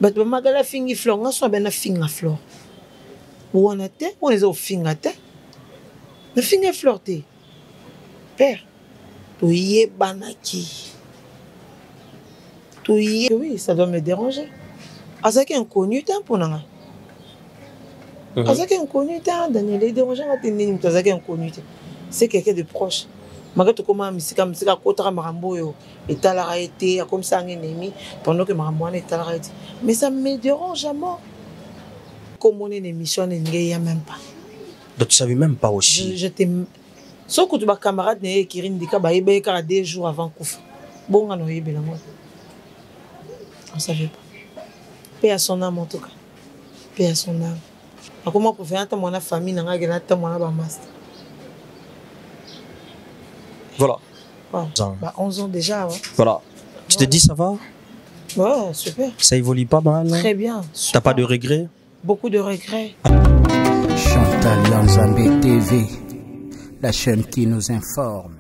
But magala fingi fleur, nga so ben na finga fleur. Wana te, on les a finga te. Na finga fleur te. Père, tu y es banaki. Tu y es, oui, ça doit me déranger. Azaki inconnu t'es pour nanga. Azaki inconnu t'es, Daniel, il dérange pas t'es nini, Azaki inconnu t'es. C'est quelqu'un de proche. Malgré comment misika kotara marambo yo etala été comme ça un ennemi pendant que marambo est à été. Mais ça me dérange à mort. Comme on est une émission n'y a même pas. Donc tu savais même pas aussi. Je t'aime. Sauf que tu vas camarade né qui rindika ba yebe ka 2 jours avant kufa. Bon on a yebe la moi. On savait pas. Paix à son âme en tout cas. Paix à son âme. Comment pour faire mon famille n'a pas gagné mon master. Voilà. Wow. Bah, 11 ans déjà. Ouais. Voilà. Tu te dis, ça va? Ouais, super. Ça évolue pas mal? Très bien. T'as pas de regrets? Beaucoup de regrets. Chantal Yanzambé TV, la chaîne qui nous informe.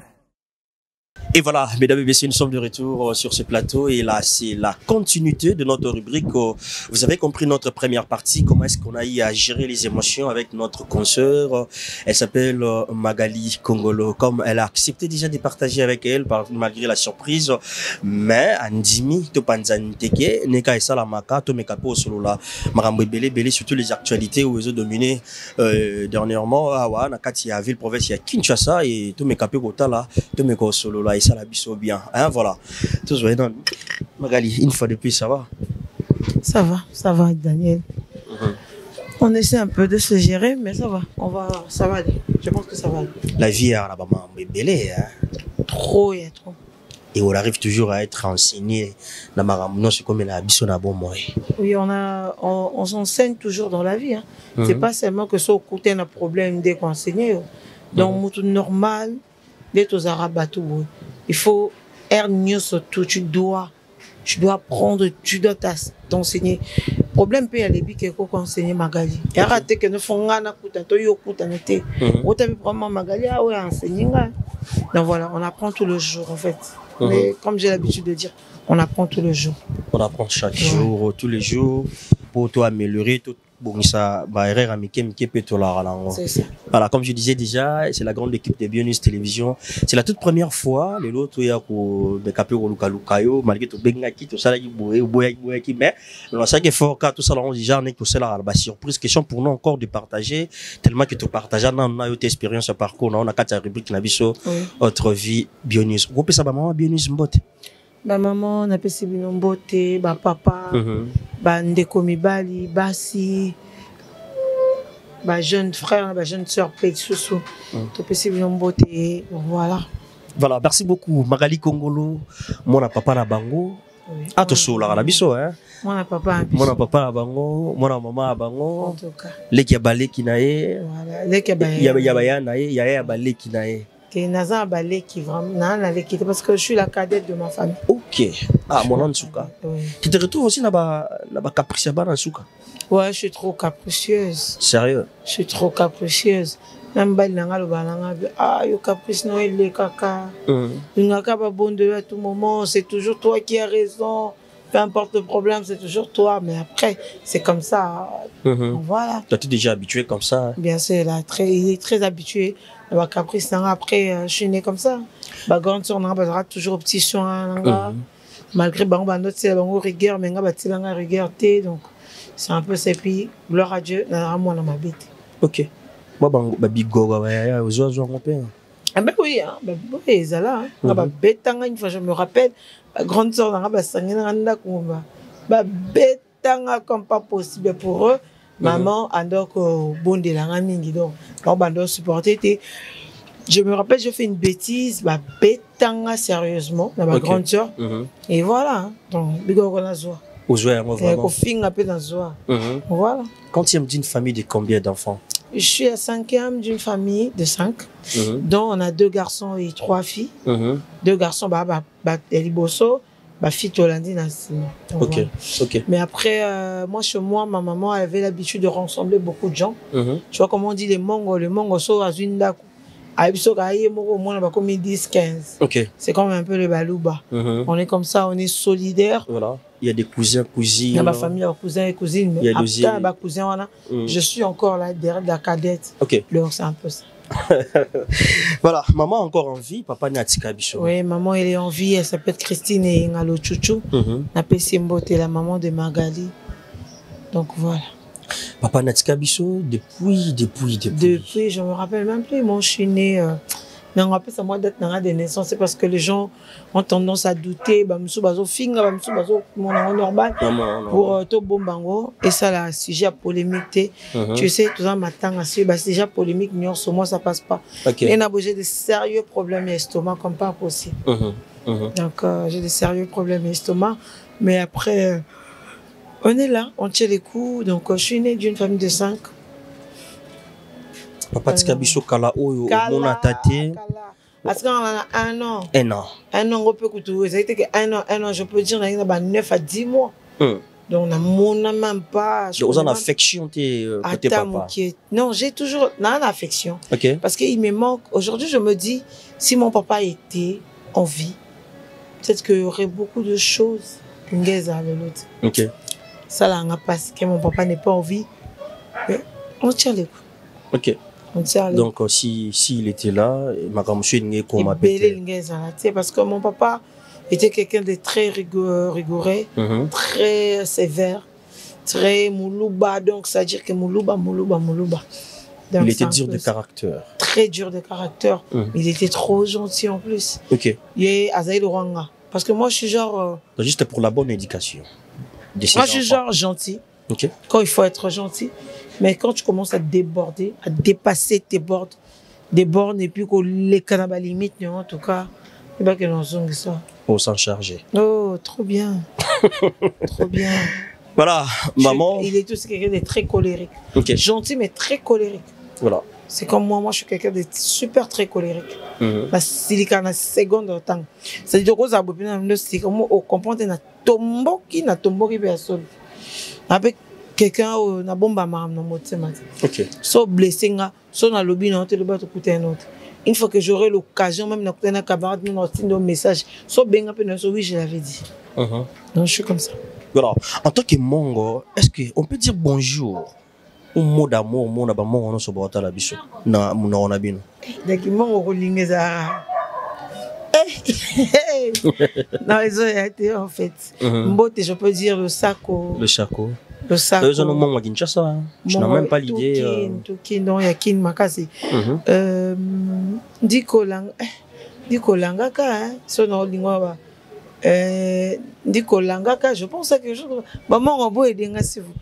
Et voilà, mesdames et messieurs, nous sommes de retour sur ce plateau et là, c'est la continuité de notre rubrique. Vous avez compris notre première partie, comment est-ce qu'on a eu à gérer les émotions avec notre consoeur. Elle s'appelle Magali Kongolo, comme elle a accepté déjà de partager avec elle malgré la surprise. Mais Andimi, to Panzaniteke, Neka et Salamaka, to Mekapo Solola, Marambo Belé, surtout les actualités où ils ont dominé dernièrement. Awa, Nakati à ville-province, il y a Kinshasa et to Mekapo Kotala, to Meko Solola. Ça la biso bien, hein, voilà. Tous voyez dans Magali, une fois de plus, ça va? Ça va, Daniel. On essaie un peu de se gérer, mais ça va. Ça va aller. Je pense que ça va aller. La vie à la maman est belle, hein? Trop, il y a trop. Et on arrive toujours à être enseigné. Non, c'est comme la biso na bon moi. Oui, on s'enseigne toujours dans la vie. Hein. C'est pas seulement que ça au côté un problème dès qu'on enseigne. Donc, tout normal, dès aux arabes, tout. Il faut surtout, tu dois apprendre, tu dois t'enseigner. Problème peut y aller que quoi enseigner Magali. Et arrêtez que ne font rien à couper, toi yo coupe n'était. On t'a vu vraiment Magali ah ouais enseigner. Donc voilà, on apprend tout le jour en fait. Mais comme j'ai l'habitude de dire, on apprend tout le jour. On apprend chaque jour, tous les jours, pour toi améliorer tout. Bon, ça, c'est ça. Voilà, comme je disais déjà, c'est la grande équipe de Bionews Télévision. C'est la toute première fois, les autres, il y a des capés au Lukayo, malgré tout, Bengaki, tout ça, mais, ça qui est fort, tout ça, on dit, genre, tout ça, la surprise, question pour nous encore de partager, tellement que tu partages, on a eu expérience, parcours, on a 4 rubriques, autre vie, Bionews. Vous pouvez savoir, maman, Bionews Mbote? Ba maman na pesi bino mbote, ba papa, ba ndeko mibali, basi, ba jeune frère, ba jeune sœur Petsusu, to pesi bino mbote, voilà. Voilà, merci beaucoup Magali Kongolo, mon papa na bango. Ah to so la biso hein. Mon papa na bango, mon maman na bango. En tout cas. Leki ya balé kinae. Voilà, leki ya bayana ya balé kinae. Que Naza balé qui vraiment parce que je suis la cadette de ma famille. OK. Ah mon Ansuka. Tu te retrouves aussi na ba caprice ba Ansuka. Ouais, je suis trop capricieuse. Sérieux? Je suis trop capricieuse. Même bali nanga lo balanga ah yo caprice no ele kaka. Ngaka ba bon de à tout moment, c'est toujours toi qui as raison. Peu importe le problème, c'est toujours toi. Mais après, c'est comme ça. Voilà. Tu es déjà habitué comme ça? Bien sûr, là, il est très habitué. Le caprice, après, je suis né comme ça. Ma grande soeur, on a toujours petit soin. Malgré c'est la rigueur, mais on a rigueur. Donc, c'est un peu ça. Puis, gloire à Dieu, moi, on m'a bête. Ok. Moi, ah ben oui, oui, ça là. Une fois, je me rappelle, la grande soeur, on a bêtanga comme pas possible pour eux. Maman, donc, bon de la mingi, donc, on supporter. Je me rappelle, je fais une bêtise, bêtanga sérieusement, dans ma grande soeur. Et voilà, donc, bigo on a joie. Voilà. Quand tu es d'une famille de combien d'enfants? Je suis la 5e d'une famille de 5, dont on a 2 garçons et 3 filles. 2 garçons, Eliboso, fille Tolandine. Ok. Mais après, moi, chez moi, ma maman avait l'habitude de rassembler beaucoup de gens. Tu vois comment on dit les mongos sont à Zundaku. On a commis 10-15. Ok. C'est comme un peu le balouba. On est comme ça, on est solidaire. Voilà. Il y a des cousins, cousines. Il y a ma famille, cousins et cousines. Il y a après, cousins, je suis encore là derrière la cadette. Ok. Donc c'est un peu ça. Voilà, maman encore en vie, papa Natika Bicho. Oui, maman elle est en vie, elle s'appelle Christine et Ngalo Chouchou. Napé Simbote, la maman de Magali. Donc voilà. Papa Natika Bicho, depuis, je me rappelle même plus, moi je suis née. Mais on rappelle ça, moi, date de naissance, c'est parce que les gens ont tendance à douter, normal, pour tout bon bango. Et ça, là, sujet à polémique. Tu sais, tout ça, matin, c'est déjà polémique, mais sur moi, ça passe pas. Et on a besoin de sérieux problèmes d'estomac, comme pas possible. Donc, j'ai des sérieux problèmes d'estomac. Mais après, on est là, on tient les coups. Donc, je suis née d'une famille de 5. Papa Tika Bicho Kala Oyo, mon attaté. Parce qu'on a 1 an. 1 an. 1 an, on peut couper. Ça a été que 1 an, je peux dire, on a 9 à 10 mois. Donc, on a même pas. Vous en affection, côté papa? Non, j'ai toujours une affection. Parce qu'il me manque. Aujourd'hui, je me dis, si mon papa était en vie, peut-être qu'il y aurait beaucoup de choses. Ok. Ça, là, on a passé que mon papa n'est pas en vie. Mais on tient les coups. Ok. Donc, s'il était là, ma monsieur n'est qu'on m'appelle. Parce que mon papa était quelqu'un de très rigoureux, très sévère, très moulouba. Donc, ça veut dire que moulouba. Donc, il était dur de caractère. Très dur de caractère. Il était trop gentil en plus. Ok. Il est Azaï Rwanga. Parce que moi, je suis genre. Juste pour la bonne éducation. Moi, je suis genre gentil. Quand il faut être gentil. Mais quand tu commences à déborder, à dépasser tes bornes, et puis que les cannabis limites, en tout cas, il n'y a pas que l'on songe ça. Pour s'en charger. Oh, trop bien. Trop bien. Voilà, maman. Il est tout quelqu'un de très colérique. Gentil, mais très colérique. Voilà. C'est comme moi, je suis quelqu'un de super très colérique. La silicane a seconde de temps. C'est-à-dire que on comprend que tomboki personne. Avec quelqu'un na bomba maram na motema. So blessé nga, so na lobby na hôtel ba to couter un autre. Une fois que j'aurai l'occasion même na couter na camarade nous na message, so benga pe na so oui, je l'avais dit. Donc je suis comme ça. Voilà. En tant que mongo, est-ce que on peut dire bonjour? Un mot d'amour, mon na ba mongo no so bota la biso. Na on a bino. Donc mongo ko lingeza. Non, ils ont été en fait. Mbote, je peux dire le sako. Le sako. Le sac. Je n'ai même pas l'idée. Non, il y a qui makasi. Diko langaka, son lingwa. Diko langaka, je pense à quelque chose. Maman, on va aider s'il vous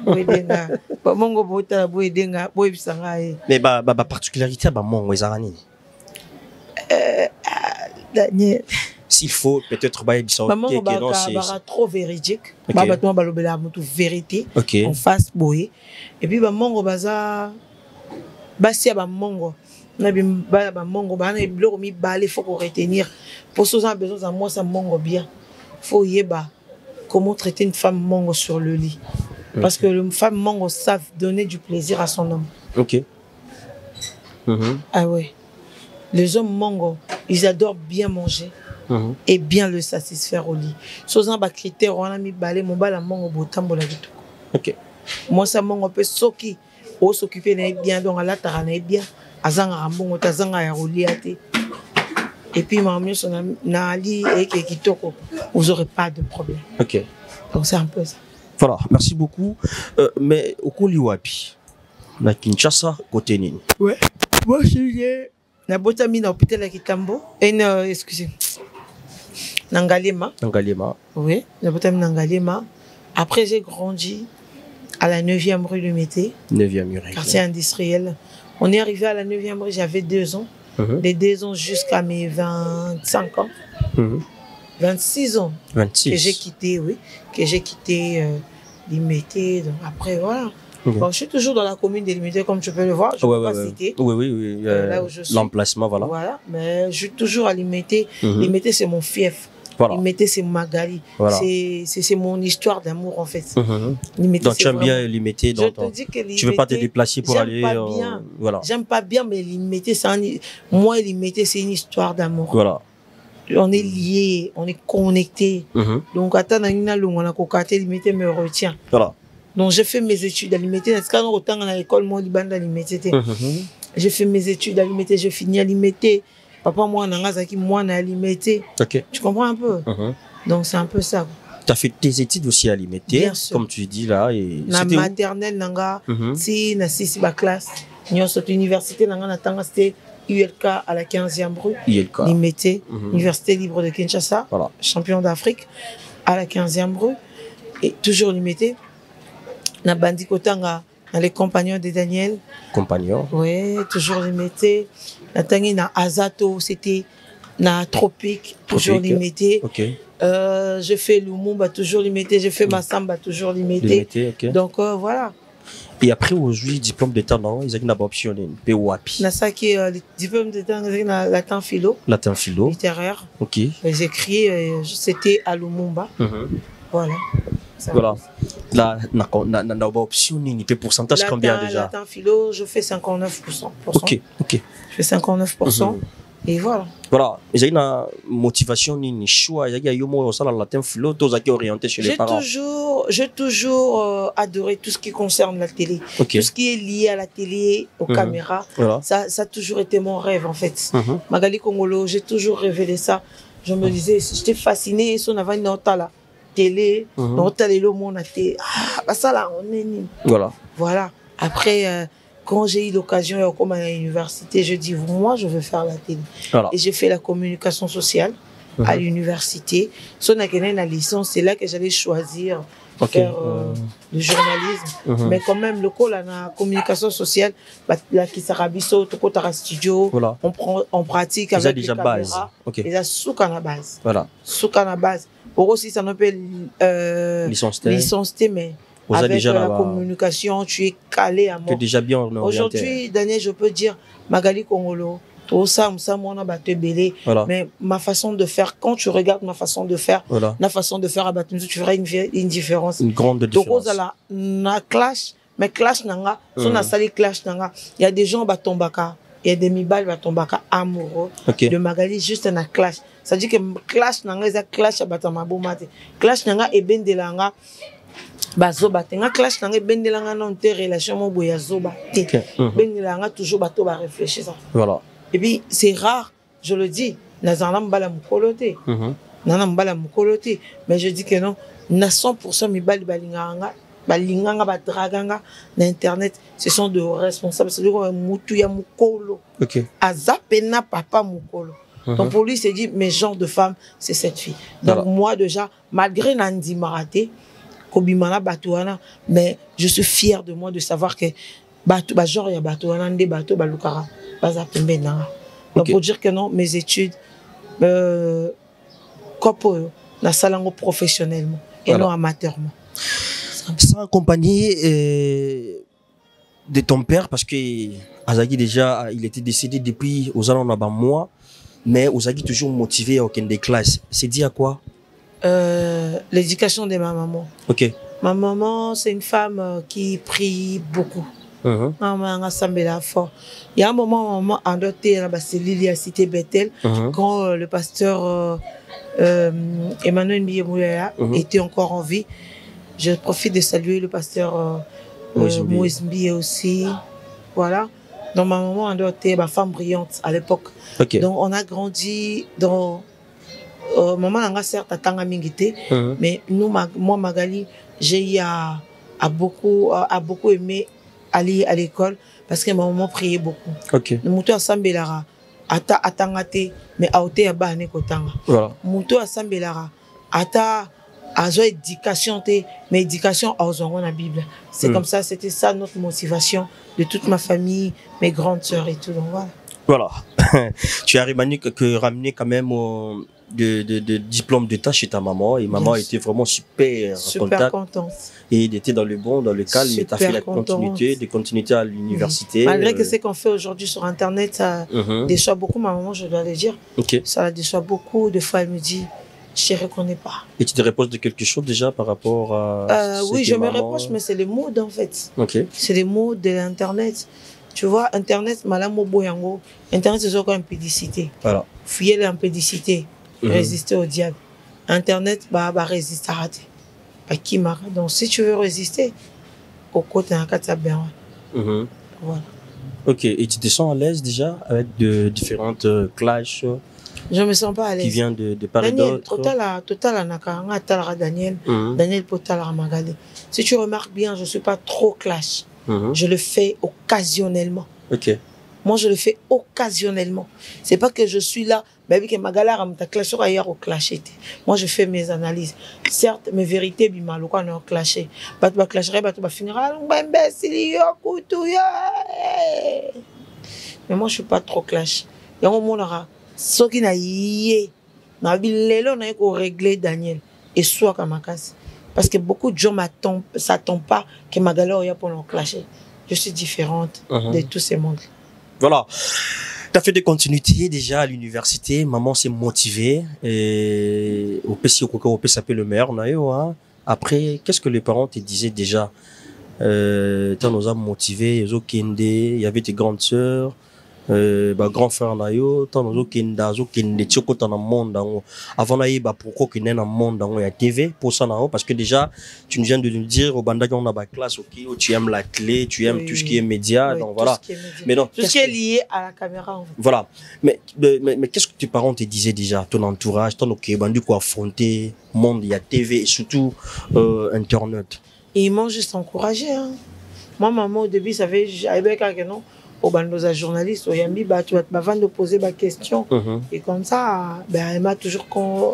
plaît. Maman, on va aider mais particularité, maman, on Daniel. S'il faut, peut-être, maman, on va trop véridique. Maman, on va vérité. En face, boy. Et puis, maman, on va basia maman. Il faut retenir. Pour ceux qui ont besoin de moi, ça mango bien. Il faut comment traiter une femme mango sur le lit. Parce que les femmes mango savent donner du plaisir à son homme. Ah ouais. Les hommes mango, ils adorent bien manger. Et bien le satisfaire au lit. Sans un critère, on a mis balai, mon bal à mon botambo la vie. Moi, ça m'en peut soki, ou s'occuper bien, donc à la tarane bien, à zanga bon, à zanga ya roliate. Et puis, ma mère, son ali et kitoko, vous n'aurez pas de problème. Donc, c'est un peu ça. Voilà, merci beaucoup. Mais au Koliwapi, la Kinshasa, côté Nini. Ouais, moi, je suis na botami na hôpital à Kitambo. Et excusez. Nangalema. Oui, la botami Nangalema. Après, j'ai grandi à la 9e rue de Mété. 9e rue. Quartier industriel. On est arrivé à la 9e rue, j'avais 2 ans. De 2 ans jusqu'à mes 25 ans. 26 ans. 26. Que j'ai quitté, oui. Que j'ai quitté l'Imété. Donc après, voilà. Bon, je suis toujours dans la commune de l'Imété, comme tu peux le voir. Je ne peux pas citer. Oui. Là où je suis. L'emplacement, voilà. Voilà. Mais je suis toujours à l'Imété. L'Imété, c'est mon fief. Voilà. Limité, c'est Magali. Voilà. C'est mon histoire d'amour, en fait. Limité, donc, tu aimes bien Limité. Je te dis que Limité, tu ne veux pas te déplacer pour aller... Voilà. J'aime pas bien, mais Limité, moi, Limité, c'est une histoire d'amour. Voilà. On est liés, on est connectés. Donc, attends, on a cocaté, Limité me retient. Voilà. Donc, j'ai fait mes études à Limité. Quand on est à l'école, moi, à Limité. J'ai fait mes études à Limité, j'ai fini à Limité. Papa, moi, moi, on a Limité. Okay. Tu comprends un peu? Donc, c'est un peu ça. Tu as fait tes études aussi à Limité, comme tu dis là. Et la maternelle, si na 6 classe, nous sommes université, c'était ULK à la 15e rue. ULK. Limité, Université libre de Kinshasa, voilà. Champion d'Afrique, à la 15e rue. Et toujours Limité. Na Bandi Kotanga, dans les compagnons de Daniel. Compagnons? Oui, toujours Limité. Na Tangi na Azato, c'était na Tropique, toujours Limité. Ok. Je fais Lumumba, toujours Limité. Je fais Massamba, toujours Limité. Okay. Donc voilà. Et après, aujourd'hui, diplôme d'état, non, ils ont une option, une POAPI. Nasaki, le diplôme d'état, latin philo. Latin philo. Littéraire. Ok. J'écris, c'était à Lumumba. Voilà. Voilà. Là, on a option, il y a pourcentage combien déjà? Latin philo, je fais 59%. Ok. Je fais 59%. Et voilà. Voilà. J'ai une motivation, une choix. Il y a un latin philo, tous qui orienté chez les parents. J'ai toujours adoré tout ce qui concerne la télé. Okay. Tout ce qui est lié à la télé, aux caméras. Voilà. Ça a toujours été mon rêve en fait. Magali Kongolo, j'ai toujours rêvé de ça. Je me disais, j'étais fascinée. Si on avait une autre la télé, le monde a été. Ah, ça là, on est nul. Voilà. Voilà. Après. Quand j'ai eu l'occasion, comme à l'université, je dis, moi, je veux faire la télé. Voilà. Et j'ai fait la communication sociale à l'université. Si on a gagné la licence, c'est là que j'allais choisir faire le journalisme. Mais quand même, le cours, la communication sociale, là, qui s'arabiso, tout côté studio, voilà. On pratique avec les caméras. Base. Et là, souk à la base. Voilà. Souk à la base. Pour aussi, ça s'appelle licence T, mais avec déjà la communication, tu es calé à mort. Déjà bien aujourd'hui, Daniel, je peux dire, Magali Kongolo, tout ça, on a battu belé. Mais ma façon de faire, quand tu regardes ma façon de faire, la façon de faire à Batumzu, tu feras une différence. Une grande différence. Donc, na clash, mais clash nanga, si on a sali clash nanga, il y a des gens batombaka, il y a des mibal batombaka amoureux de Magali juste na clash. Ça dit que clash nanga, c'est clash à Batamabomate. Clash nanga et ben de langa. Bazoba tenga clash nanga bendelanga non te relation mo boya zoba te bendelanga toujours bato ba réfléchir ça. Voilà. Et puis c'est rare, je le dis, nazana mbala mukolote. Nana mbala mukolote, mais je dis que non, na 100% mi bali balinganga ba draganga na internet, ce sont de responsables, c'est dire mutu ya mukolo. OK. Azapena papa mukolo. Donc pour lui c'est dit mes genres de femmes, c'est cette fille. Donc moi déjà malgré Nandi Maraté mais je suis fier de moi de savoir que genre il y a Batouana des bateaux balukara donc pour dire que non, mes études kopo na salango professionnellement et non amateurement. Sans accompagner de ton père, parce que Azagi déjà il était décédé depuis aux alentours d'un mois, mais Azagi toujours motivé à aucune des classes. C'est dit à quoi? L'éducation de ma maman. Ok. Ma maman, c'est une femme qui prie beaucoup. Maman, fort. Il y a un moment, maman a noté dans la cellule à Cité Bethel, quand le pasteur Emmanuel Mbiyemouya était encore en vie. Je profite de saluer le pasteur Moïse Mbiye aussi. Voilà. Donc ma maman a noté ma femme brillante à l'époque. Okay. Donc on a grandi dans maman n'a certes atanga mingité, mais nous moi Magali j'ai beaucoup aimé aller à l'école parce que ma maman priait beaucoup. OK. Muto asambelara ata atangate mais aote ya bane kotanga. Voilà. Muto asambelara ata azo éducation te mais éducation aozongo na Bible. C'est comme ça, c'était ça notre motivation de toute ma famille, mes grandes sœurs et tout. Donc voilà. Voilà. Tu as ramené quand même de diplôme d'état chez ta maman et maman était vraiment super contente. Et il était dans le bon, dans le calme, mais tu as fait la continuité à l'université. Malgré que ce qu'on fait aujourd'hui sur internet, ça déçoit beaucoup ma maman, je dois le dire. Ça la déçoit beaucoup. Des fois elle me dit, je ne reconnais pas. Et tu te reposes de quelque chose déjà par rapport à... Oui, je me reproche, mais c'est les modes en fait. Ok. C'est les modes de l'Internet. Tu vois, Internet, malamo boyango. Internet, c'est encore une pédicité. Voilà. Fuyer l'impédicité, résister au diable. Internet, bah résister à rater. Bah, qui m'a. Donc, si tu veux résister, au côté d'un cas, bien. Voilà. Ok, et tu te sens à l'aise déjà avec de différentes clashs? Je me sens pas à l'aise. Qui vient de part et d'autre. Daniel, Daniel Potala Magali. Si tu remarques bien, je ne suis pas trop clash. Je le fais occasionnellement. Ok. Moi, je le fais occasionnellement. C'est pas que je suis là, mais que Magala a clashé ailleurs au clashé. Moi, je fais mes analyses. Certes, mes vérités, bimalo, quand on a clashé. Bah, tu vas clasher, bah, tu vas finir, mais moi, je suis pas trop clash. Il y a un moment là, ce qui n'a yé, n'a bilelo n'a eu régler Daniel et soit Kamakas. Parce que beaucoup de gens s'attendent pas que Magala oya pour nous clasher. Je suis différente de tous ces mondes. Voilà. Tu as fait des continuités déjà à l'université. Maman s'est motivée. Et au PC, ça peut le meilleur. Après, qu'est-ce que les parents te disaient déjà? Tu nous as motivés. Il y avait tes grandes sœurs. Grand frère nayo tant zo kenda tchoko dans le monde avant naïe pourquoi qu'il dans le monde dans la TV pour ça parce que déjà tu viens de nous dire au banda qu'on a ba classe où tu aimes la clé, tu aimes tout ce qui est média, donc voilà. Mais non, tout ce qui est lié à la caméra en fait. Voilà. Mais qu'est-ce que tes parents te disaient déjà, ton entourage, ton bandu quoi affronter monde, il y a TV et surtout internet. Et ils m'ont juste encouragé hein. Moi maman au début ça fait j'avais quelqu'un non au bandoza journaliste, au Yambi, tu vas avant de poser ma question. Et comme ça, elle m'a toujours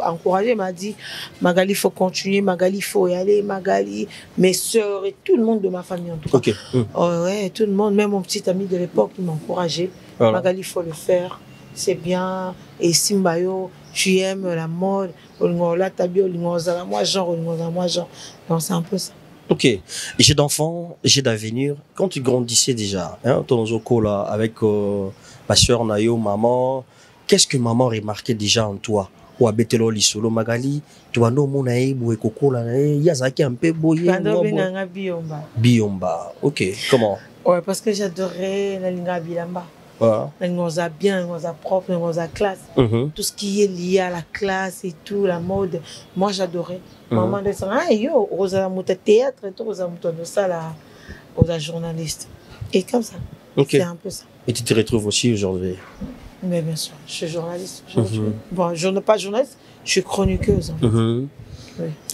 encouragé, elle m'a dit, Magali, il faut continuer, Magali, il faut y aller, Magali, mes soeurs et tout le monde de ma famille en tout cas. Okay. Ouais, tout le monde, même mon petit ami de l'époque, il m'a encouragé. Voilà. Magali, il faut le faire, c'est bien. Et Simbayo, tu aimes la mode, moi genre. Donc c'est un peu ça. Ok, j'ai d'enfants, j'ai d'avenir. Quand tu grandissais déjà, ton zoko là, avec ma soeur Nayo, maman, qu'est-ce que maman remarquait déjà en toi? Ou abetelo lisolo Magali, tu vas no monaï boué coco là, yazaki un peu boyé. Biomba, ok, comment? Ouais, parce que j'adorais la linga bilamba. La linga bien, la linga propre, la linga classe. Tout ce qui est lié à la classe et tout, la mode, moi j'adorais. Maman de ça, yo, Rosa Mouta théâtre, et Rosa Mouta de ça, là, Rosa journaliste. Et comme ça. Okay. C'est un peu ça. Et tu te retrouves aussi aujourd'hui? Mais bien sûr, je suis journaliste. Bon, je ne suis pas journaliste, je suis chroniqueuse. En fait. Oui.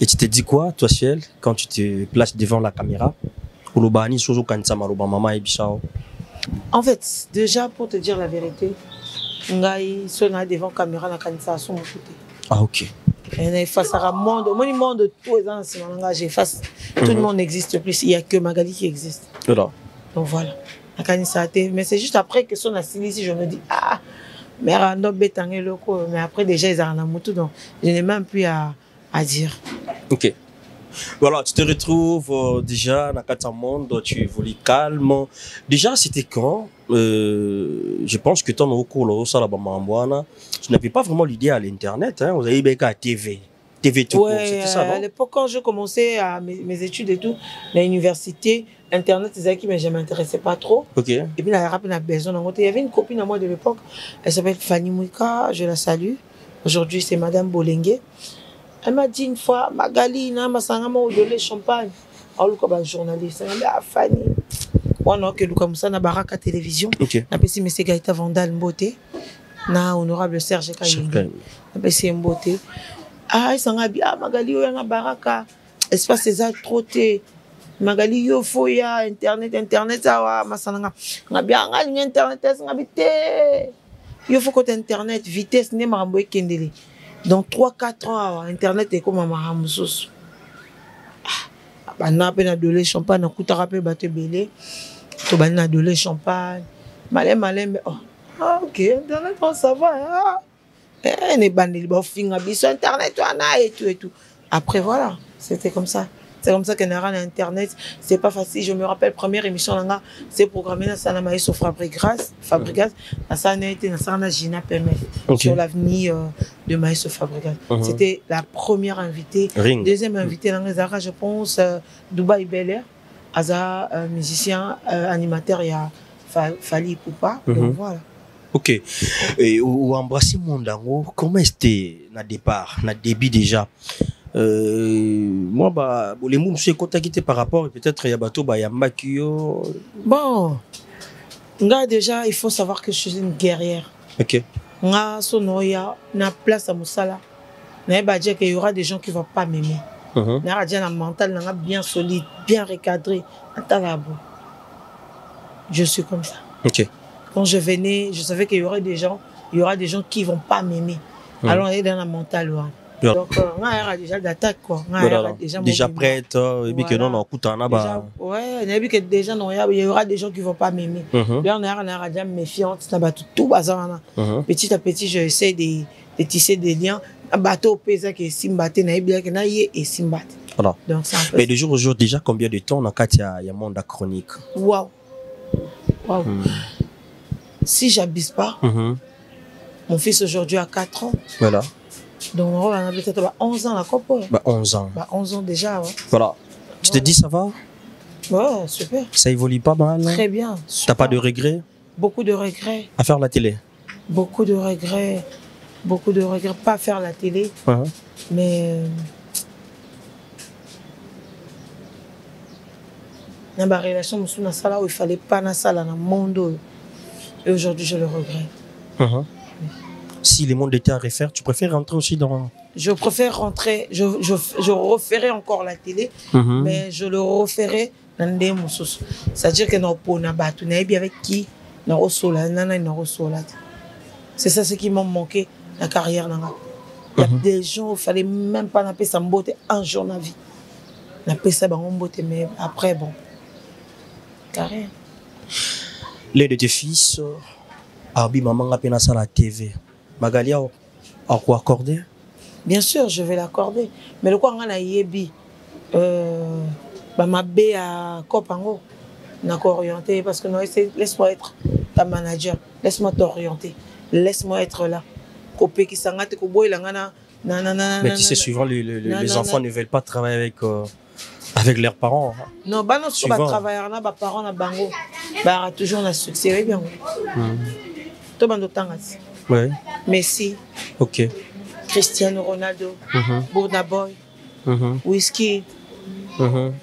Et tu te dis quoi, toi, Ciel, quand tu te places devant la caméra? En fait, déjà, pour te dire la vérité, Ngai, si on a devant la caméra, la caméra, sont mon côté. Ah, ok. Et face à monde, le monde, tout est dans ce langage. Tout le monde n'existe plus. Il n'y a que Magali qui existe. Voilà. Donc voilà. Mais c'est juste après que son assis, je me dis, ah, mais après déjà, ils ont un moto, donc je n'ai même plus à dire. Ok. Voilà, tu te retrouves déjà dans le monde, tu évolues calme. Déjà, c'était quand je pense que ton cours, tu n'avais pas vraiment l'idée à l'internet, hein, vous avez bien qu'à TV. TV tout court, c'était ça, non? À l'époque, quand je commençais mes études et tout, à l'université, internet, c'est ça qui ne m'intéressait pas trop. Ok. Et puis, il y avait une copine à moi de l'époque, elle s'appelle Fanny Mouika, je la salue. Aujourd'hui, c'est Madame Bolengue. Elle m'a dit une fois, Magali, na masangama odolé champagne. Alors, comme journaliste, elle m'a dit, Fanny. On a que comme ça, na baraka télévision. Na pesi monsieur Gaïta Vandal Mbote. Na honorable Serge Kayembe. Na pesi Mbote. Ah, il s'en a dit, ah, Magali, on a baraka. Espace c'est ça, trop té. Magali, yo faut ya internet, ça va, masanga. Na bien, internet, ça va vite. Yo faut que internet, vitesse, ne maramboé kendele. Donc 3-4 ans, internet est comme un maramoussous. On a donné champagne, on a rappelé battu belé. On a donné champagne. Malin, mais oh, ok, internet, ça va. On est bandé, on finit à internet, et tout. Après, voilà, c'était comme ça. C'est comme ça qu'on a Internet. C'est pas facile. Je me rappelle, première émission, c'est programmé dans Sana Maïso Fabregas. À Sana été dans Sana Gina Permet. Sur l'avenir de Maïso Fabregas. C'était la première invitée. Deuxième invitée, je pense, Dubaï Belair. Aza, musicien, animateur, il y a Fali Poupa. Donc voilà. Ok. Et ou embrasser mon dango, comment était le départ, le début déjà? Moi, bah, les mots je suis contacté par rapport, peut-être il y a bateau, bah, il y a Makio. Bon, déjà, il faut savoir que je suis une guerrière. Ok. Nga sonoya na place à Moussala. Na ba dire qu'il y aura des gens qui vont pas m'aimer. Na dire na mental na bien solide, bien recadré. Je suis comme ça. Ok. Quand je venais, je savais qu'il y aurait des gens qui vont pas m'aimer. Alors on est dans la mentale. Donc on a déjà d'attaque quoi. Déjà prête et puis que non on coûte en bas. Ouais, il y a que déjà non il y aura des gens qui vont pas m'aimer. Là on a déjà méfiante, ça va tout bazar. Petit à petit je essaie de tisser des liens. Un bateau pesa qui simbaté na bien que na yé et simbaté. Voilà. Donc mais de jour au jour déjà combien de temps on a il y a monde à chronique. Waouh. Si j'abuse pas, mon fils aujourd'hui a 4 ans. Voilà. Donc on a peut-être 11 ans la coupe. 11 ans. 11 ans déjà. Ouais. Voilà. Tu te dis ça va? Ouais, super. Ça évolue pas mal? Très bien. T'as pas de regrets? Beaucoup de regrets. À faire la télé? Beaucoup de regrets. Beaucoup de regrets. Pas faire la télé. Mais... dans ma relation, où il fallait pas dans ça dans le monde. Et aujourd'hui, je le regrette. Si les mondes étaient à refaire, tu préfères rentrer aussi dans... Je préfère rentrer, je referai encore la télé, mais je le referai dans des moussos. C'est-à-dire que nous avons avec qui nous c'est ça ce qui m'a manqué la carrière. Il y a des gens, il ne fallait même pas appeler ça beauté un jour dans la vie. On appelle ça beauté, mais après, bon. Carré. Les de tes fils, Arbi, maman, a peine à la TV. Magali, à quoi accorder? Bien sûr, je vais l'accorder. Mais le quoi, on a yebi, ma bé à Copango, n'a qu'à orienter parce que non, laisse-moi être ta manager, laisse-moi t'orienter, laisse-moi être là. Copé qui s'engage, mais tu sais, souvent les enfants ne veulent pas travailler avec leurs parents. Non, bah non, si on va travailler, bah parents na bango, bah toujours na succès, oui bien. Tout bando tangas. Oui. Messi. Ok. Cristiano Ronaldo. Burna Boy. Whisky.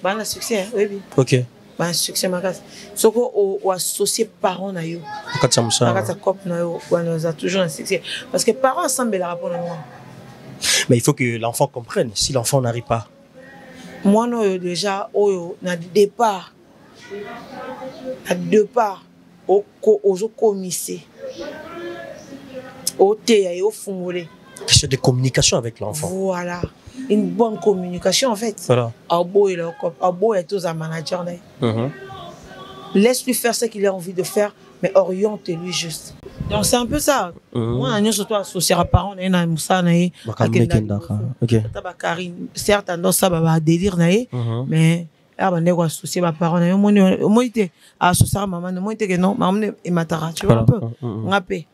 Bah na succès, oui bien. Ok. Bah succès magas. Soko ou associé parents na yo. Katsamsa. Katsa cop na yo, on a toujours un succès. Parce que parents ensemble la rapport à moi. Mais il faut que l'enfant comprenne. Si l'enfant n'arrive pas. Moi, non, déjà, na départ, au commissaire, au thé, au fumolé. Question de communication avec l'enfant. Voilà, une bonne communication en fait. Voilà. Abo est tous un manager. Laisse-lui faire ce qu'il a envie de faire, mais oriente-lui juste. Donc c'est un peu ça. Moi, on est surtout associé à parents, on est dans Moussa, ok. Certes, on ça va délire, mais on est associé à parents. Moi, j'étais associé à maman, moi, j'étais non, maman est matara, tu vois un peu. On a payé.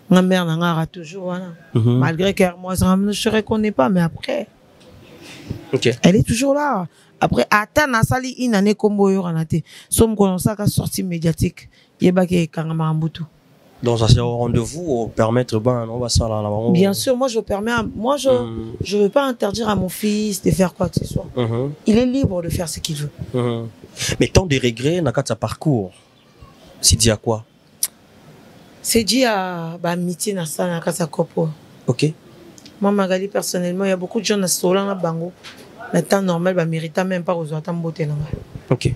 Ma mère n'a toujours, malgré que moi, je ne reconnais pas, mais après, elle est toujours là. Après, attends, sali une année comme boyo ranate. Somme qu'on ça qu'a sortie médiatique. Yebake kangama ambutu. Donc ça c'est au rendez-vous permettre ben on va ça là. Bien sûr, moi je permets, je veux pas interdire à mon fils de faire quoi que ce soit. Il est libre de faire ce qu'il veut. Mais tant de regrets n'a qu'à sa parcours. C'est dit à quoi? C'est dit à amitié na ça na sa copo. Ok. Moi Magali personnellement, il y a beaucoup de gens na sola na bango. Le temps normal, bah, mérite même pas aux autres beauté. Ok.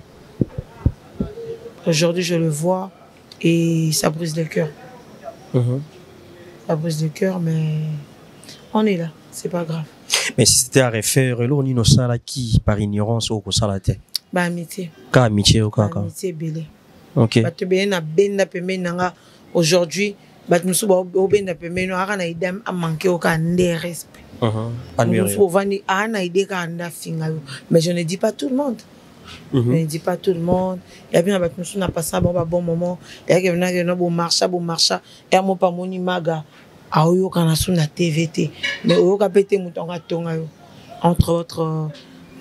Aujourd'hui, je le vois et ça brise le cœur. Ça brise le cœur, mais on est là, c'est pas grave. Mais si c'était à refaire, on n'y a qui par ignorance ou ça la tête. Bah amitié. Ka amitié ou quoi? Amitié belé. Ok. Bah tu bien na benda pemé nanga aujourd'hui, bah tu nous sommes au benda pemé no ara na idem a manquer au cas de respect. Mais je ne dis pas tout le monde. Je ne dis pas tout le monde. Il y a bien qui n'a passé un bon moment. Il y a bien qui n'a pas marché, bon marché. Et moi pas mon imaga. Ah oui, on a sur la TVT. Mais on a pété mon temps entre autres,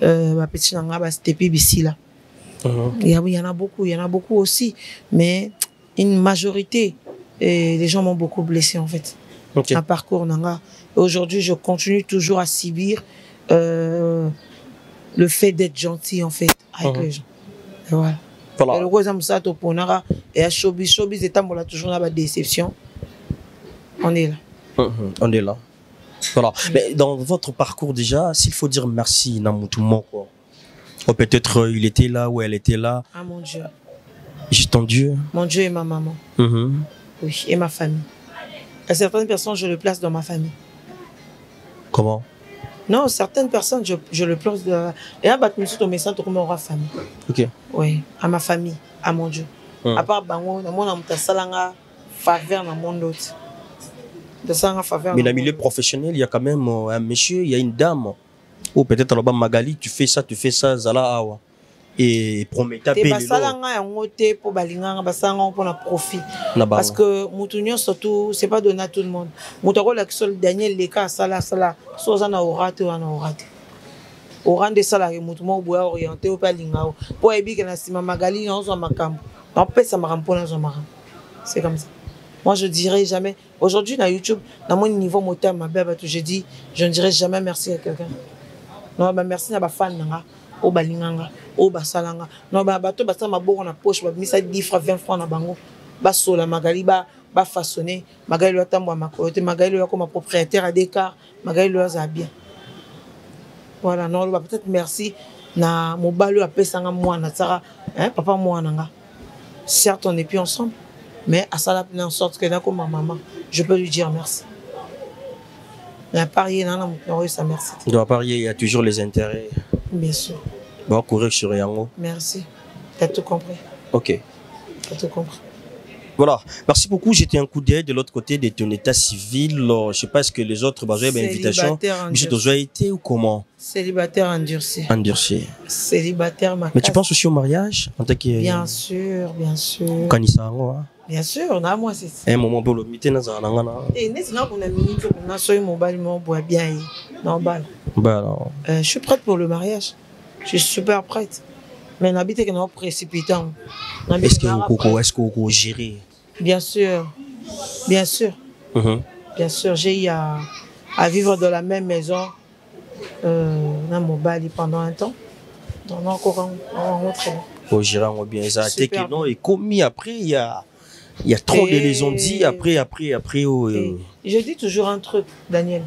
ma petite nanga, c'était BBC là. Il y en a beaucoup aussi. Mais une majorité, les gens m'ont beaucoup blessé en fait. Un parcours nanga. Aujourd'hui, je continue toujours à subir le fait d'être gentil en fait avec les gens. Et voilà. Et le gros ça pour nanga et à showbiz étant toujours la déception. On est là. On est là. Voilà. Mais dans votre parcours déjà, s'il faut dire merci Namoutoumon quoi. Ou peut-être il était là ou elle était là. Ah mon Dieu. Juste ton Dieu. Mon Dieu et ma maman. Oui, et ma famille. À certaines personnes, je le place dans ma famille. Comment? Non, certaines personnes, je le place dans... Et à Batmoussou, au message, comme aura famille. Ok. Oui, à ma famille, à mon Dieu. À part Bango, dans mon salanga faveur dans mon autre. Mais dans le milieu professionnel, il y a quand même un monsieur, il y a une dame. Ou peut-être là-bas, Magali, tu fais ça, Zala Awa. Et promet taper les pour profit. Parce que Moutounion, surtout, c'est pas donné à tout le monde. Moutaro, la seule dernière, les cas, ça, soit on a raté ou on a raté. Au rang de salariés, Moutoumo, bois orienté au Palingao. Pour éviter que la Magali, on s'en macam. On peut ça m'aramponer dans maram. C'est comme ça. Moi, je dirais jamais. Aujourd'hui, dans YouTube, dans mon niveau moteur, ma belle, je dis, je ne dirais jamais merci à quelqu'un. Non, bah merci à ma fan, au balinganga, au basalanga. Non, bah bateau, bah ça m'a beau en poche, bah mis ça 10 francs, 20 francs dans bango. Bah sola, Magali, bah façonné. Magali, le tambo à ma côté. Magali, le comme propriétaire à Descartes. Magali, le a bien. Voilà, non, bah peut-être merci. Na mon balo a payé ça moi, na tsara, hein, papa moi nanga. Certes, on n'est plus ensemble. Mais à ça, là, en sorte que là, comme ma maman, je peux lui dire merci. Mais à parier, non, ça merci. Dans parier, il y a toujours les intérêts. Bien sûr. Bon, courir sur Yango. Merci. Tu as tout compris. Ok. Tu as tout compris. Voilà. Merci beaucoup. J'étais un coup d'œil de l'autre côté de ton état civil. Je ne sais pas ce que les autres ont invitation. Mais tu as été ou comment? Célibataire endurci. Endurci. Célibataire ma. Mais tu penses aussi au mariage en tant que... Bien sûr, bien sûr. Kanisa, bien sûr, on a moi c'est un moment pour le mité dans un an. Et n'est-ce qu'on a mis on a soigné mon bal, mon bois bien normal. Je suis prête pour le mariage. Je suis super prête. Mais on habite qu'on est précipitant. Est-ce que vous gérez? Bien sûr. Bien sûr. Bien sûr, j'ai eu à vivre dans la même maison dans mon bal pendant un temps. Donc on a encore rencontré. Pour gérer bien ça. Et commis après il y a trop de les ont dit après. Je dis toujours un truc, Daniel.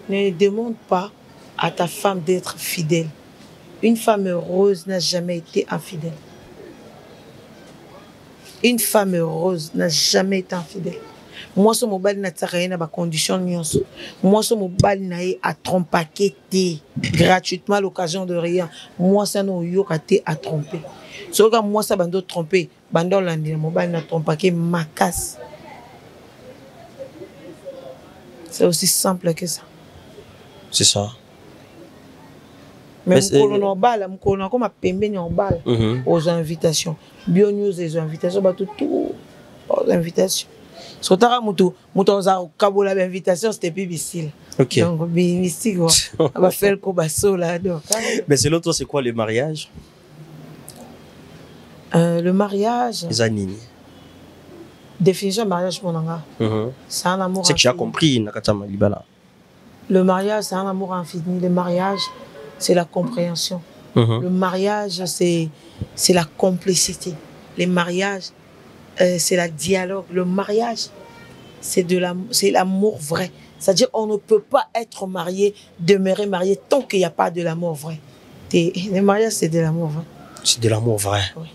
Ne demande pas à ta femme d'être fidèle. Une femme heureuse n'a jamais été infidèle. Une femme heureuse n'a jamais été infidèle. Moi, ce mobile n'a pas de condition. Moi, ce mobile n'a pas à tromper gratuitement à l'occasion de rien. Moi, ça n'a pas été à tromper. Ce que moi, ça va tromper. Bandol landi, le mobile n'a trompé ma casse. C'est aussi simple que ça. C'est ça. Mais on a comme aux invitations. BioNews, les invitations, tout aux invitations. Ce que tu as l'invitation, c'était plus difficile. Ok. Donc, mystique, on va faire le cobasso là. Mais c'est l'autre, c'est quoi le mariage? Le mariage. Les années. Définition de mariage pour nous. C'est un amour. C'est que tu as compris, Nakatama Libala. Le mariage, c'est un amour infini. Le mariage, c'est la compréhension. Le mariage, c'est la complicité. Le mariage, c'est le dialogue. Le mariage, c'est l'amour vrai. C'est-à-dire on ne peut pas être marié, demeurer marié tant qu'il n'y a pas de l'amour vrai. Le mariage, c'est de l'amour vrai. C'est de l'amour vrai. Oui.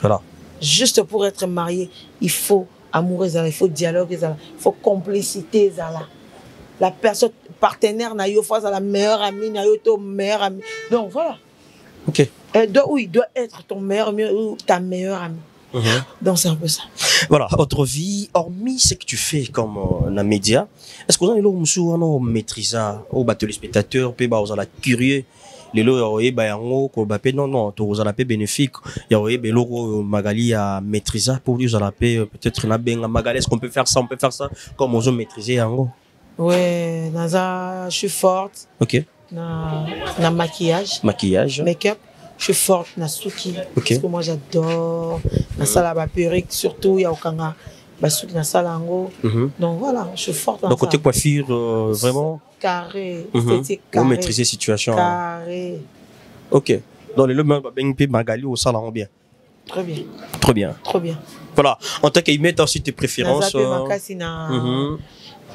Voilà. Juste pour être marié, il faut amour, il faut dialogue, il faut complicité. La personne partenaire n'a pas la meilleure amie, n'a pas ton meilleur ami. Donc voilà. Ok. Il doit être ton meilleur ami ou ta meilleure amie. Donc c'est un peu ça. Voilà, autre vie, hormis ce que tu fais comme dans les médias, est-ce que vous avez le maîtrise au téléspectateur, puis vous avez curieux, les lots, non, vous avez bénéfique, il y a des lots Magali à maîtriser pour dire, vous avez peut-être Magali, est-ce qu'on peut faire ça, comme vous avez maîtrisé en gros? Ouais, je suis forte. Ok. Dans maquillage. Make-up. Je suis forte dans Suki. Parce que moi j'adore. Dans salle à perruque, surtout, il y a aucun Suki dans salle en gros. Donc voilà, je suis forte dans ça. Donc côté coiffure, vraiment carré, esthétique carré. Vous maîtrisez la situation. Carré. Ok. Donc les lots Magali au salon bien. Très bien. Très bien. Trop bien. Voilà. En tant qu'aimer, tu as aussi tes préférences.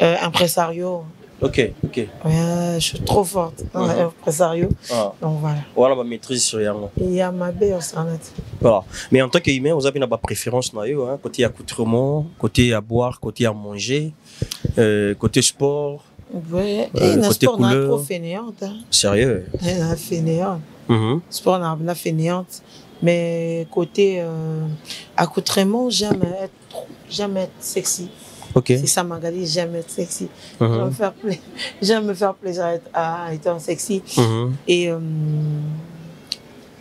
Impresario. Ok. Ouais, je suis trop forte dans l'impresario. Donc voilà. Voilà ma maîtrise sur Yango. Il y a ma belle aussi. Voilà. Mais en tant qu'humain, vous avez une préférence côté accoutrement, côté à boire, côté à manger, côté sport. Ouais. Et le sport n'est trop fainéante. Sérieux? Elle est fainéante. Sport n'est fainéante. Mais côté accoutrement, j'aime être sexy. C'est ça, Magali, j'aime être sexy. J'aime me faire plaisir à être sexy. Et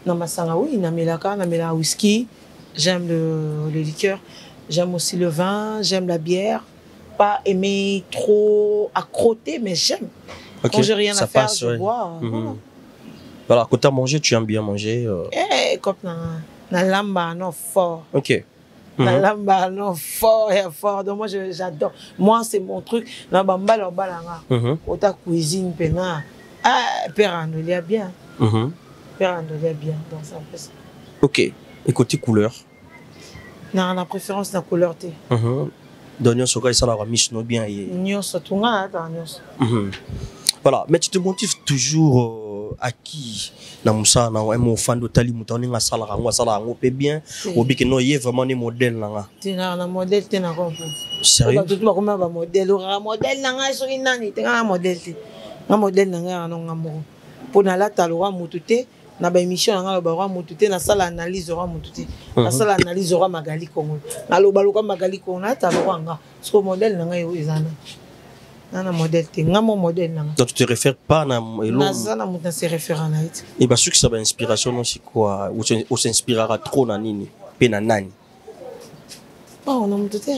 dans ma sanga, oui, la whisky, j'aime le liqueur, j'aime aussi le vin, j'aime la bière. Pas aimer trop à crotter, mais j'aime. Quand j'ai rien à faire, je bois. Voilà, côté à manger, tu aimes bien manger. Comme dans lamba, non, fort. Ok. La lamba, non, fort. Donc moi, j'adore. Moi, c'est mon truc. La bamba, la balanga. Ota cuisine, pena. Père Andolia bien. Père Andolia bien. Donc c'est un peu ça. Ok. Et côté couleur? Non, la préférence de la couleur, t'es. Donc, ça la mise bien. Voilà. Mais tu te motives toujours à qui? Na musa na mo fan d'Otali mutoni nga sala ngo pe bien obi que no yé vraiment des modèles là. Tina na modèle tina ko. Sérieux? Tout ba comment ba modèle nga so inani tina modèle ti. Nga modèle nga no nga mo. Pour na la talora mutute na ba émission nga ba roi mutute na sala analyse roi mutute. Na sala analyse roi Magali Congo. Na lo baluka Magali Congo na talora nga. So modèle nga yo ezana. Nana modèle te ngamo modèle nanga. Donc tu te réfères pas na nazana muta se référent na it. Et bah sûr que ça va inspiration non c'est quoi ou s'inspirera trop na nini pe na nani. Oh on a muta te.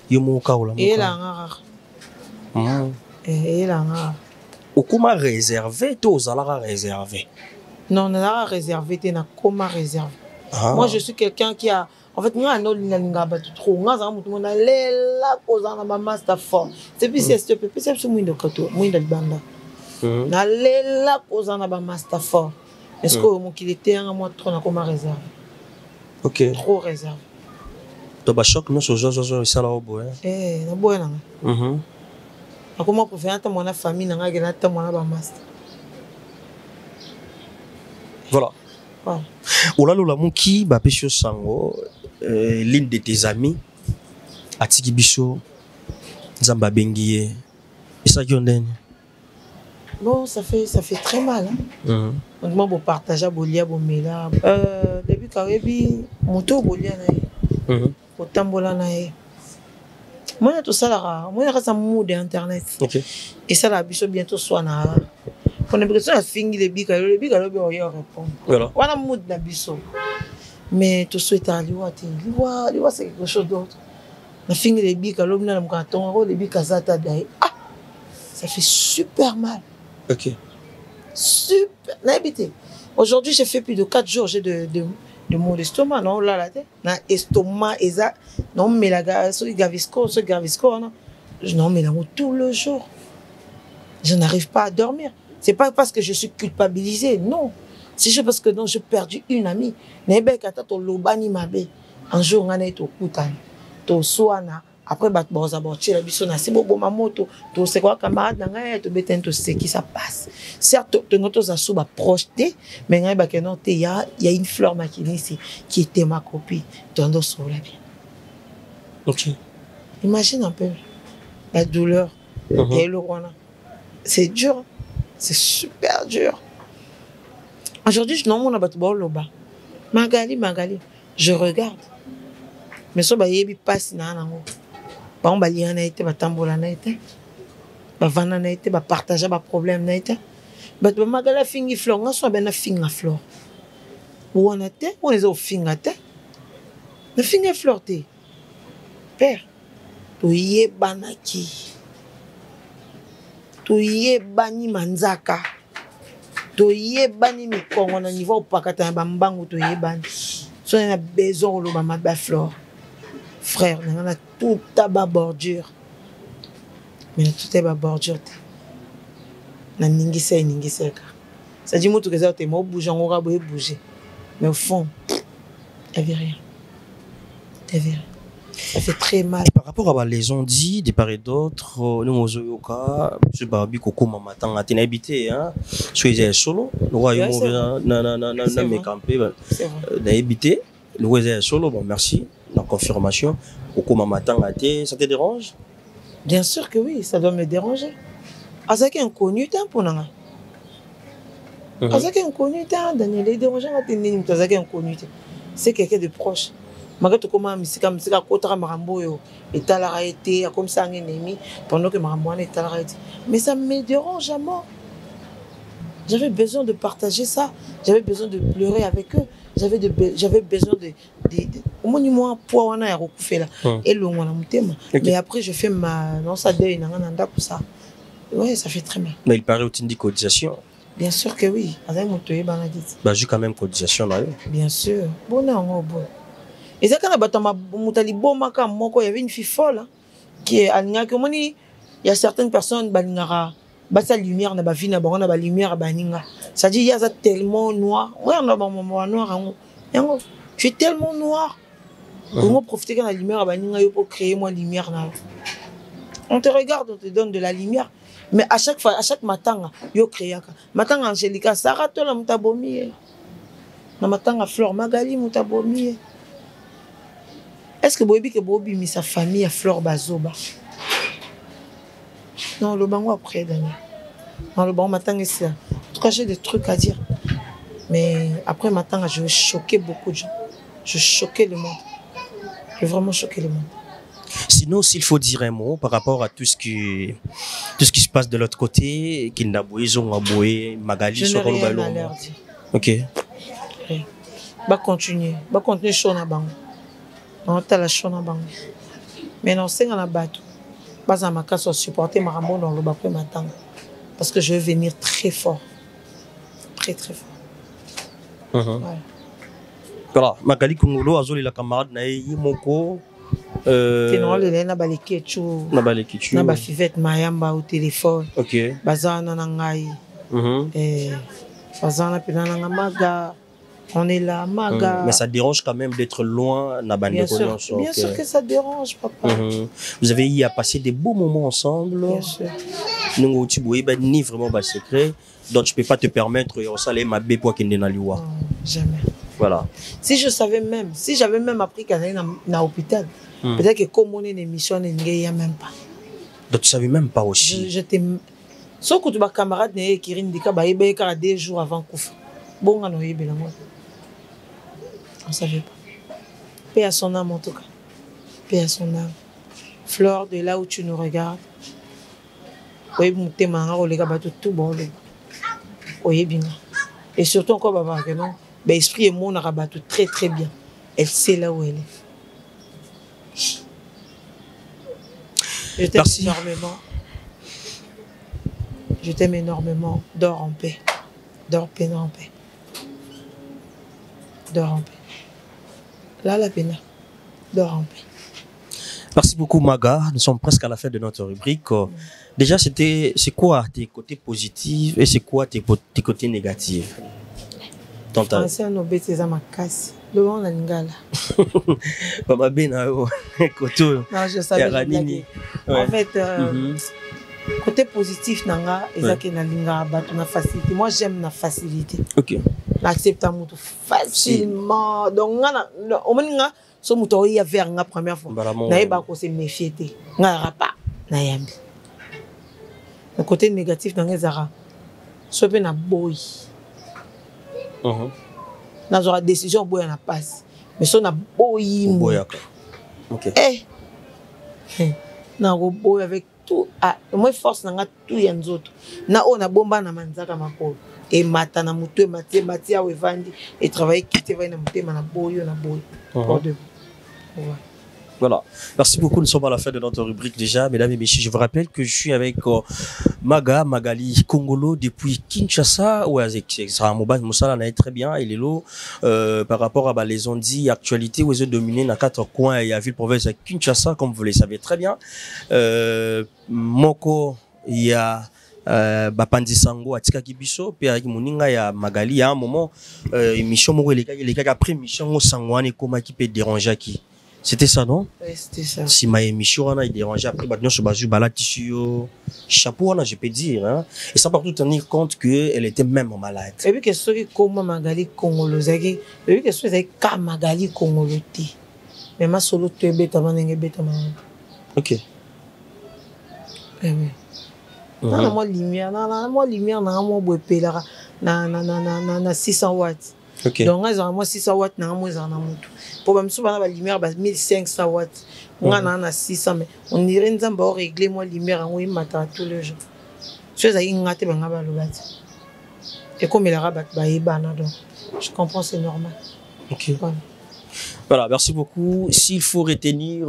Yo mo ka ola mo. Et la ngara. Et la ngara. Ou comment réservé to ozalara réservé. Non, na réservé te na comment réservé. Moi je suis quelqu'un qui a en fait, moi, je suis un peu trop. Moi, je suis un peu trop. Master fort. C'est plus c'est peu. C'est plus moins de kato, moins de banda. Na lela cause na ba master fort. Est-ce que mon qu'il était un mois trop na comme réserve. Ok. Trop réserve. To ba choc no so ça là au boy. Na boy na. Na comment pour faire ta mon famille na ga na ta mon ba master. Voilà. Ola lola muki ba pesho sango l'une de tes amis atiki biso Zamba bengiye et ça yonden. Bon, ça fait très mal hein. Donc moi bon partager bolia bomela depuis kawebi moto bolia na otambola na ye. Moi tout ça là, moi ça mood internet. OK. Et ça là biso bientôt soit na on a besoin de finir le bika le on y répondre. Voilà. On a mood na biso. Mais tout souhaite à liwa c'est quelque chose d'autre. Na finir le bika l'homme na mkatongo le bika zata dai. Ça fait super mal. OK. Super. N'habité. Aujourd'hui, j'ai fait plus de 4 jours, j'ai de maux d'estomac, non là la tête. Na estomac eza non mais la gavisco non. Non mais là tout le jour. Je n'arrive pas à dormir. C'est pas parce que je suis culpabilisée, non. C'est juste parce que non, j'ai perdu une amie. Nebe kata to lobani mabe. Un jour on a été au Koutane. To soana. Après bat boza borti la biso na sibo boma moto. To c'est quoi camarade nga to beten to c'est qui ça passe. Certes to ngoto za suba projeté, mais nga ba que non te y a une fleur maquinée ici qui était ma copine. Tondo sur la bien. OK. Imagine un peu la douleur. Et le roi. C'est dur. C'est super dur. Aujourd'hui, je n'en ai pas de loba. Magali, je regarde. mais so ba yebi passe na nango ba on ba liana na été ba tambola na été ba vana na été ba partager ba problème na été ba to magala fingi fleur nga so ba na finga fleur wona te on les au finga te na finga fleur te père to yebanaki to yebani manzaka to yebani mikongo na niveau pakata na bambangu to yebani so na besoin lo ba ba fleur frère na tout ta ba bordure mais tout est ba bordure na ningisa ka ça dit mutu keza te mo bouger on va bouger mais au fond il y avait rien ça fait très mal. Et par rapport à les ont dit de part et d'autre nous mozoyoka je babi koko mama tanga tena habité hein soyez solo le roi na me camper na habité le roi solo bon merci la confirmation koko mama tanga té ça te dérange? Bien sûr que oui, ça doit me déranger. Azaki inconnu temps pour nanga. Azaki inconnu temps Daniel est dérangeant à tenir Azaki inconnu. C'est quelqu'un de proche. Malgré tout comment misika kotara marambo yo etala été comme ça un ennemi pendant que marambo etala été. Mais ça me dérange à mort. J'avais besoin de partager ça, j'avais besoin de pleurer avec eux, j'avais besoin de au moins moi poids wana ya recouffer là et le ngwana mutema. Mais après je fais ma non ça deuil nanga pour ça. Ouais, ça fait très mal. Mais il paraît une cotisation. Bien sûr que oui. Avec mon toye banadit. Bah j'ai quand même cotisation là. Bien sûr. Bon non bon. Et ça quand on batama mutali bomaka moko il y avait une fille folle hein, qui est alinga comme il y a certaines personnes balingara basa lumière na ba vie na bango na ba lumière baninga. Ça dit il y a ça tellement noir. Ouais on a ba maman noir yango. Tu es tellement noir. Comment profiter quand la lumière baninga yo pour créer moi lumière na. On te regarde, on te donne de la lumière. Mais à chaque fois, à chaque matin, yo créaka. Matin Angelica, Sarah to la mutabomi. Na matin Fleur Magali mutabomi. Est-ce que Bobi mis sa famille à Fleur Bazoba? Non, le bango après Daniel. Non, le bango matin c'est ça. En tout cas, j'ai des trucs à dire. Mais après matin, je vais choquer beaucoup de gens. Je choquais le monde. J'ai vraiment choqué le monde. Sinon, s'il faut dire un mot par rapport à tout ce qui se passe de l'autre côté, qu'il n'a boué, Magali, je n'ai rien à leur dire. Ok. Va continuer chaud na bango. On t'a la chaud na bango. Mais non, c'est dans la bateau. Pas à ma casse supporter ma ramon dans le bas après matin. Parce que je vais venir très fort. Très très fort. Ouais. Voilà, Magali Kongolo, Azoli la camarade, Naï, Moko. Na balekichu na ba fivette mayamba au téléphone. OK. Bazana na ngai. Bazana pena na maga. On est là maga. Mais ça dérange quand même d'être loin na bande connaissance. Bien sûr que ça dérange papa. Vous avez eu à passer des beaux moments ensemble. Bien sûr. Nous tu boye ben ni vraiment ba secret. Donc je peux pas te permettre de saler ma bé pour qu'il na liwa. Jamais. Voilà. Si j'avais même appris qu'elle est dans l'hôpital. Peut-être que comme on est une émission, il n'y a même pas. Donc tu ne savais même pas aussi. Sauf que tu as camarade qui a 2 jours avant Koufa. Bon, on ne savait pas. Paix à son âme en tout cas. Paix à son âme. Fleur, de là où tu nous regardes. Oui, tout bon. Et surtout encore, non? L'esprit et mon arabe tout très très bien. Elle sait là où elle est. Je t'aime énormément. Je t'aime énormément. Dors en paix. Dors en paix. Dors en paix. Là, la peine. Dors en paix. Merci beaucoup Maga. Nous sommes presque à la fin de notre rubrique. Déjà, c'est quoi tes côtés positifs et c'est quoi tes côtés négatifs? C'est un obété à ma casse. Le monde a l'ingala. Papa Benao, Koto. Non, je savais. En fait, côté positif, nanga, ezaki na linga batu na facilité. Moi, j'aime la facilité. Ok. J'accepte un mot facilement. Donc, au moins, ce mot il y a vers la première fois. Na eba ko se méfier te. Nga rapa na yambi. Le côté négatif dans les ara. So pe na boy. Dans la décision boy na passe. Mais so na boy. Ok. Na robot avec tout. Ah, moi force na tout yanzoto. Na on a bomba na manzaka makolo. Et mata na mutu e mati ya wevandi et travailler quitter va na mutu na boyo na boyo. Voilà. Merci beaucoup. Nous sommes à la fin de notre rubrique déjà. Mesdames et messieurs, je vous rappelle que je suis avec Magali Kongolo depuis Kinshasa. Ouais, ça m'a très bien. Il est là par rapport à les ondits, actualités où ils ont dominé dans 4 coins et à ville province de Kinshasa, comme vous le savez très bien. Moko, il y a Bapandi Sango atika kibiso pe avec moninga ya Magali à un moment émission moko les gars après mission au sangwane comment qui peut déranger qui. C'était ça, non? Oui, c'était ça. Si ma émission a dérangé après, maintenant je basu balat tissu chapeau, je peux dire. Hein? Et ça partout tenir compte qu'elle était même malade. Et puis que ce qui comme Magali Kongolo, et puis que ce qui comme Magali Kongolo, mais ma solo tu es bête à bête. Ok. Eh oui. Non, moi lumière, na moi boepé là, na 600 watts. Ok. Donc moi 600 watts na moi za na mutu. Problème souvent la lumière bas 1500 watts. Moi na 600 mais on dirait nzamba o régler moi lumière en oui matin tous les jours. Je ça ngate banga ba lobati. Et comme il a rabat ba ibana donc je comprends c'est normal. Ok. Voilà, merci beaucoup. S'il faut retenir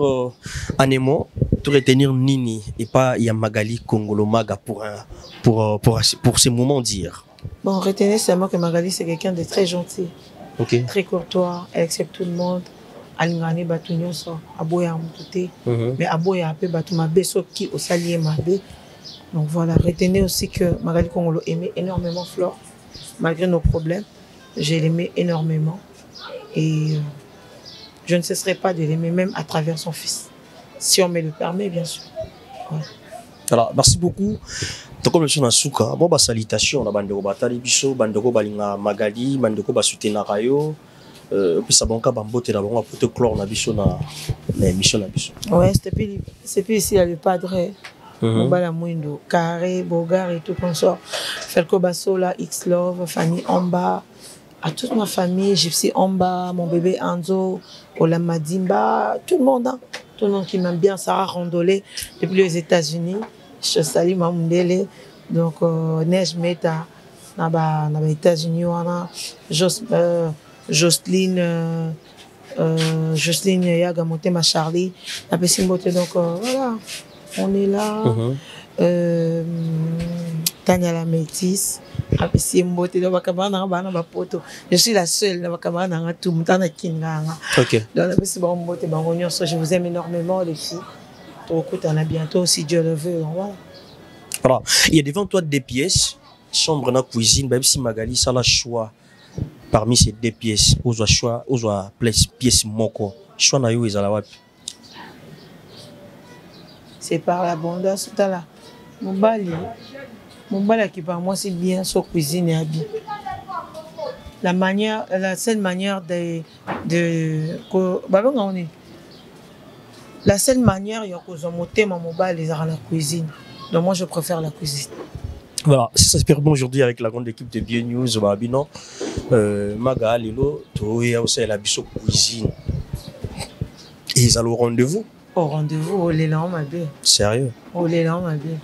un émot, tout retenir Nini et pas Yamagali Kongolo Maga pour ces moments dire. Bon, retenez seulement que Magali c'est quelqu'un de très gentil, très courtois, elle accepte tout le monde. Alingane batunyo so aboya mutute, mais aboya ape batuma beso qui au salier mabe. Donc voilà, retenez aussi que Magali Kongolo aimait énormément Flore, malgré nos problèmes, je l'aimais énormément et je ne cesserai pas de l'aimer même à travers son fils, si on me le permet bien sûr. Ouais. Alors, merci beaucoup. Comme le son souka, bon bah salutation na bandeko batali biso, bandeko balinga Magali, bandeko basutena rayo, puis ça bon ka bambote na bon pour te clore na biso na émission na biso. Ouais, c'est puis ici le padre. Mbala Mwindo, Carré, Bogar et tout consort. Felko Bassola, X-Love, Fanny Amba, à toute ma famille, Gypsy Amba, mon bébé Anzo, Ola Madimba, tout le monde, hein. Tout le monde qui m'aime bien, Sarah Rondolé, depuis les États-Unis. Je salue Mamoundele, donc Neige Meta, dans les États-Unis, Jocelyne, Jocelyne Yagamote, ma Charlie, la Pessimbote, donc voilà, on est là. Tania la métisse, je suis la seule, je vous aime énormément les filles. On a bientôt si Dieu le veut. Voilà. Alors, il y a devant toi des pièces, chambre dans la cuisine, même si Magali ça la choix parmi ces 2 pièces, aux choix, aux pièces moko, choix na yo ezala wapi. C'est par l'abondance tout à l'heure. Mon bal qui par moi c'est bien sur cuisine et habit. La seule manière la seule manière, il y a la cuisine. Donc moi, je préfère la cuisine. Voilà, c'est ça se bon aujourd'hui avec la grande équipe de Bien News. Maga, Lilo, Toé, aussi la biso cuisine. Et ils allent au rendez-vous. Au rendez-vous, au l'élan, ma belle. Sérieux? Au l'élan, ma belle.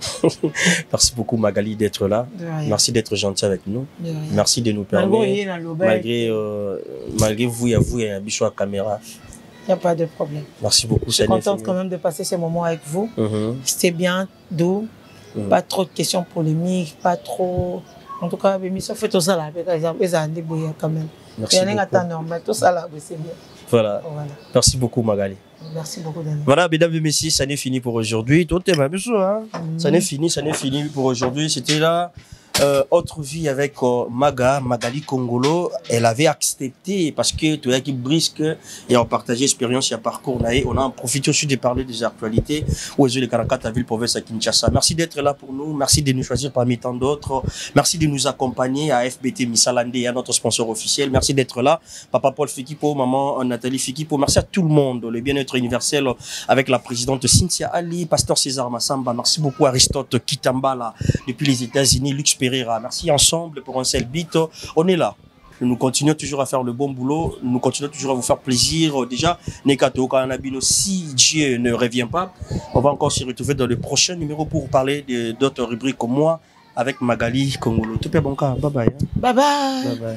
Merci beaucoup, Magali, d'être là. Merci d'être gentil avec nous. Merci de nous permettre. Malgré vous, il y a un bichot à caméra. Il n'y a pas de problème. Merci beaucoup. Je suis contente quand même de passer ces moments avec vous. C'était bien, doux. Pas trop de questions polémiques, pas trop. En tout cas, ça fait tout ça là. Quand même. Merci beaucoup. Normal, tout ça là, c'est bien. Voilà. Merci beaucoup, Magali. Merci beaucoup, Daniel. Voilà, mesdames et messieurs, ça n'est fini pour aujourd'hui. Tout est même chose, hein. Ça n'est fini pour aujourd'hui. C'était là. Autre vie avec Magali Kongolo, elle avait accepté parce que tu as qui brisque et on partage expérience et parcours on a profité aussi de parler des actualités où les Karakata ville province à Kinshasa. Merci d'être là pour nous, merci de nous choisir parmi tant d'autres, merci de nous accompagner à FBT Misalande et à notre sponsor officiel. Merci d'être là, papa Paul Fikipo, maman Nathalie Fikipo. Merci à tout le monde, le bien-être universel avec la présidente Cynthia Ali, pasteur César Massamba. Merci beaucoup Aristote Kitambala depuis les États-Unis, Lux Pereira. Merci ensemble pour un seul beat. On est là Nous continuons toujours à faire le bon boulot. Nous continuons toujours à vous faire plaisir. Déjà, Nekato Kanabino, si Dieu ne revient pas, on va encore se retrouver dans le prochain numéro pour parler d'autres rubriques comme moi avec Magali Kongolo. Tout est bon cas. Bye bye. Bye bye. Bye bye.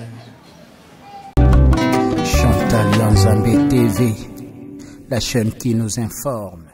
Chantal Yanzambé TV, la chaîne qui nous informe.